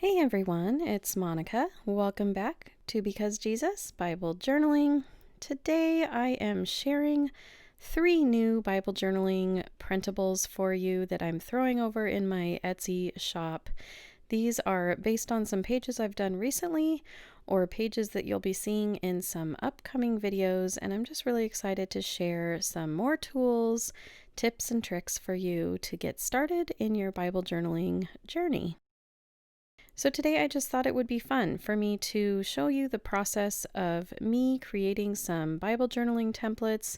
Hey everyone, it's Monica. Welcome back to Because Jesus Bible Journaling. Today I am sharing 3 new Bible journaling printables for you that I'm throwing over in my Etsy shop. These are based on some pages I've done recently or pages that you'll be seeing in some upcoming videos, and I'm just really excited to share some more tools, tips, and tricks for you to get started in your Bible journaling journey. So today I just thought it would be fun for me to show you the process of me creating some Bible journaling templates.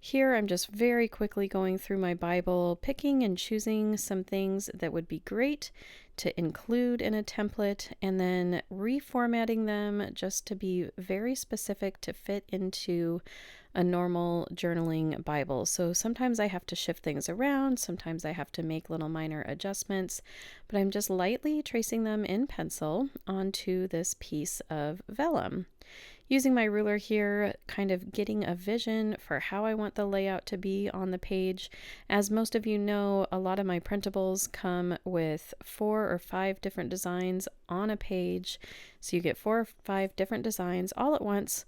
Here I'm just very quickly going through my Bible, picking and choosing some things that would be great to include in a template, and then reformatting them just to be very specific to fit into a normal journaling Bible. So sometimes I have to shift things around, sometimes I have to make little minor adjustments, but I'm just lightly tracing them in pencil onto this piece of vellum. Using my ruler here, kind of getting a vision for how I want the layout to be on the page. As most of you know, a lot of my printables come with 4 or 5 different designs on a page. So you get 4 or 5 different designs all at once.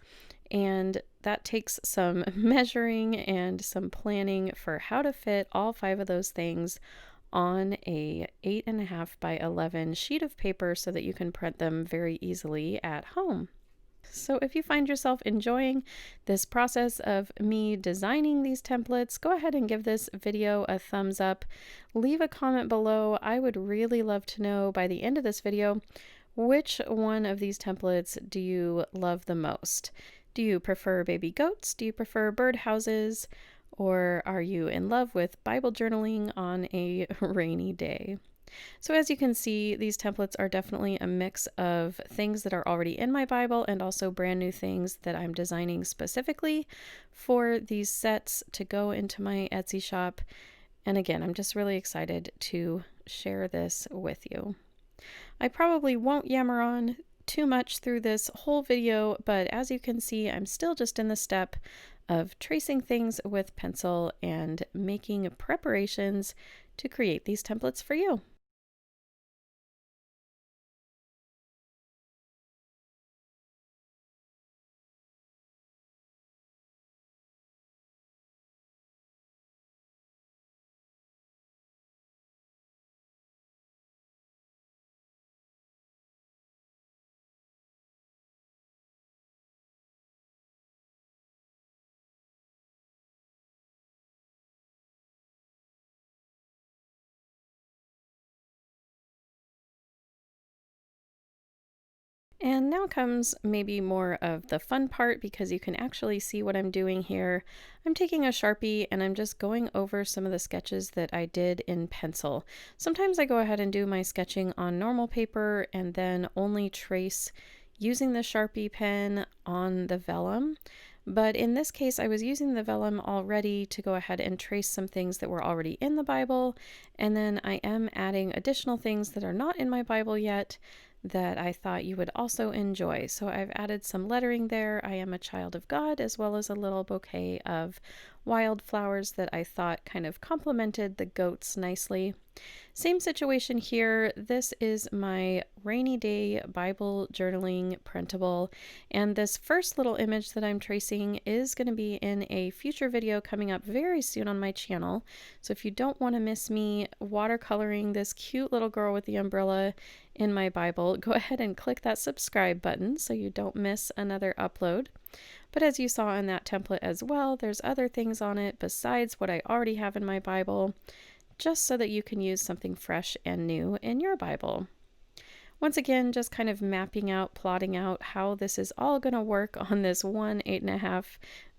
And that takes some measuring and some planning for how to fit all 5 of those things on a 8.5 by 11 sheet of paper so that you can print them very easily at home. So if you find yourself enjoying this process of me designing these templates, go ahead and give this video a thumbs up. Leave a comment below. I would really love to know by the end of this video, which one of these templates do you love the most? Do you prefer baby goats? Do you prefer birdhouses? Or are you in love with Bible journaling on a rainy day? So as you can see, these templates are definitely a mix of things that are already in my Bible and also brand new things that I'm designing specifically for these sets to go into my Etsy shop. And again, I'm just really excited to share this with you. I probably won't yammer on too much through this whole video, but as you can see, I'm still just in the step of tracing things with pencil and making preparations to create these templates for you. And now comes maybe more of the fun part because you can actually see what I'm doing here. I'm taking a Sharpie and I'm just going over some of the sketches that I did in pencil. Sometimes I go ahead and do my sketching on normal paper and then only trace using the Sharpie pen on the vellum. But in this case, I was using the vellum already to go ahead and trace some things that were already in the Bible. And then I am adding additional things that are not in my Bible yet that I thought you would also enjoy. So I've added some lettering there. I am a child of God, as well as a little bouquet of wildflowers that I thought kind of complemented the goats nicely. Same situation here. This is my rainy day Bible journaling printable, and this first little image that I'm tracing is going to be in a future video coming up very soon on my channel. So if you don't want to miss me watercoloring this cute little girl with the umbrella in my Bible, go ahead and click that subscribe button so you don't miss another upload. But as you saw in that template as well, there's other things on it besides what I already have in my Bible, just so that you can use something fresh and new in your Bible. Once again, just kind of mapping out, plotting out how this is all going to work on this one 8.5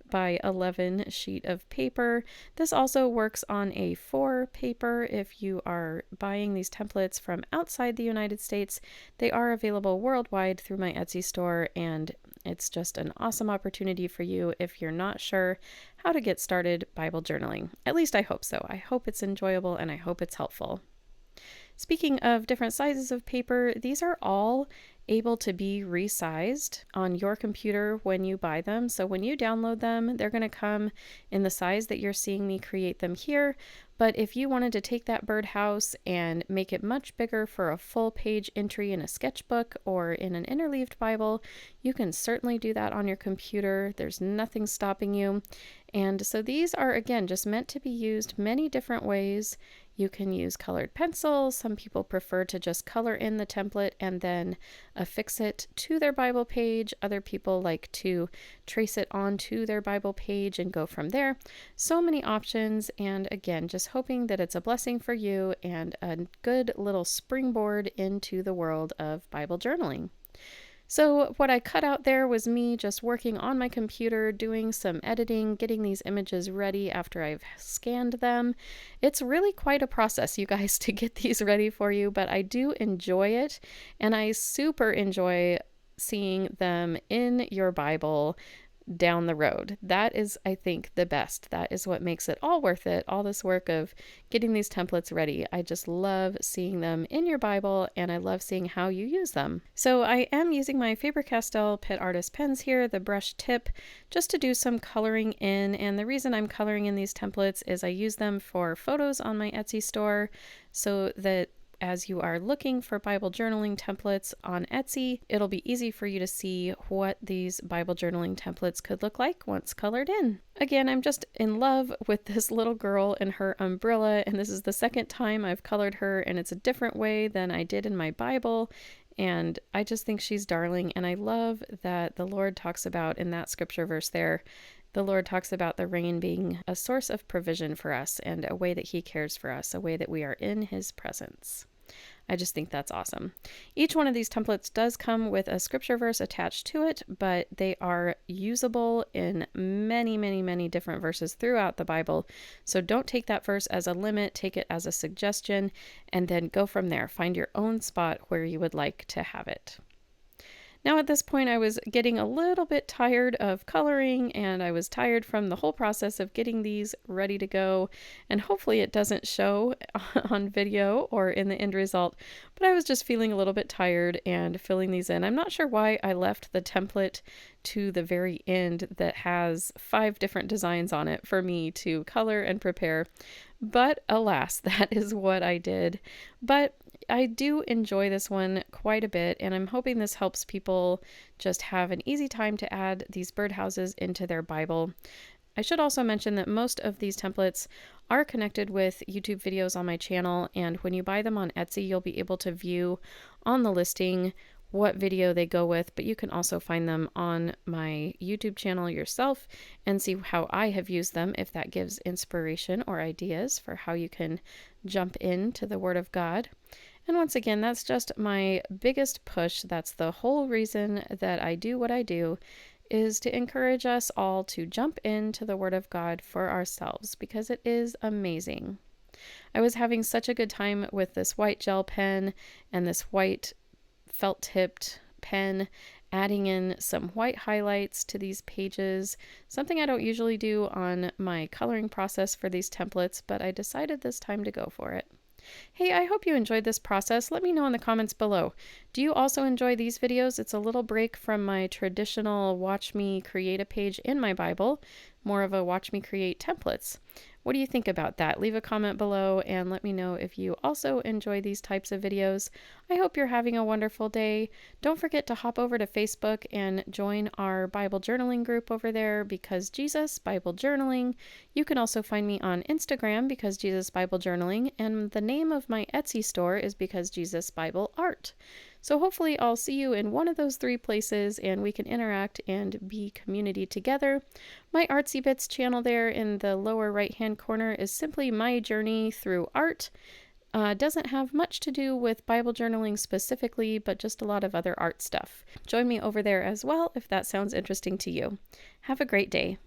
by 11 sheet of paper. This also works on A4 paper. If you are buying these templates from outside the United States, they are available worldwide through my Etsy store, and it's just an awesome opportunity for you if you're not sure how to get started Bible journaling. At least I hope so. I hope it's enjoyable and I hope it's helpful. Speaking of different sizes of paper, these are all able to be resized on your computer when you buy them. So when you download them, they're going to come in the size that you're seeing me create them here, But if you wanted to take that birdhouse and make it much bigger for a full page entry in a sketchbook or in an interleaved Bible, you can certainly do that on your computer. There's nothing stopping you. And so these are, again, just meant to be used many different ways. You can use colored pencils. Some people prefer to just color in the template and then affix it to their Bible page. Other people like to trace it onto their Bible page and go from there. So many options. And again, just hoping that it's a blessing for you and a good little springboard into the world of Bible journaling. So what I cut out there was me just working on my computer, doing some editing, getting these images ready after I've scanned them. It's really quite a process, you guys, to get these ready for you, but I do enjoy it, and I super enjoy seeing them in your Bible down the road. That is, I think, the best. That is what makes it all worth it, all this work of getting these templates ready. I just love seeing them in your Bible, and I love seeing how you use them. So I am using my Faber-Castell Pit Artist pens here, the brush tip, just to do some coloring in, and the reason I'm coloring in these templates is I use them for photos on my Etsy store so that as you are looking for Bible journaling templates on Etsy, it'll be easy for you to see what these Bible journaling templates could look like once colored in. Again, I'm just in love with this little girl and her umbrella, and this is the second time I've colored her, and it's a different way than I did in my Bible. And I just think she's darling, and I love that the Lord talks about in that scripture verse there, the Lord talks about the rain being a source of provision for us and a way that He cares for us, a way that we are in His presence. I just think that's awesome. Each one of these templates does come with a scripture verse attached to it, but they are usable in many, many, many different verses throughout the Bible. So don't take that verse as a limit, take it as a suggestion, and then go from there. Find your own spot where you would like to have it. Now at this point I was getting a little bit tired of coloring, and I was tired from the whole process of getting these ready to go, and hopefully it doesn't show on video or in the end result, but I was just feeling a little bit tired and filling these in. I'm not sure why I left the template to the very end that has 5 different designs on it for me to color and prepare, but alas, that is what I did. But I do enjoy this one quite a bit, and I'm hoping this helps people just have an easy time to add these birdhouses into their Bible. I should also mention that most of these templates are connected with YouTube videos on my channel, and when you buy them on Etsy, you'll be able to view on the listing what video they go with, but you can also find them on my YouTube channel yourself and see how I have used them, if that gives inspiration or ideas for how you can jump into the Word of God. And once again, that's just my biggest push. That's the whole reason that I do what I do, is to encourage us all to jump into the Word of God for ourselves, because it is amazing. I was having such a good time with this white gel pen and this white felt-tipped pen, adding in some white highlights to these pages, something I don't usually do on my coloring process for these templates, but I decided this time to go for it. Hey, I hope you enjoyed this process. Let me know in the comments below. Do you also enjoy these videos? It's a little break from my traditional watch me create a page in my Bible, more of a watch me create templates. What do you think about that? Leave a comment below and let me know if you also enjoy these types of videos. I hope you're having a wonderful day. Don't forget to hop over to Facebook and join our Bible journaling group over there, Because Jesus Bible Journaling. You can also find me on Instagram, Because Jesus Bible Journaling, and the name of my Etsy store is Because Jesus Bible Art. So hopefully I'll see you in one of those 3 places and we can interact and be community together. My Artsy Bits channel there in the lower right hand corner is simply my journey through art. Doesn't have much to do with Bible journaling specifically, but just a lot of other art stuff. Join me over there as well if that sounds interesting to you. Have a great day.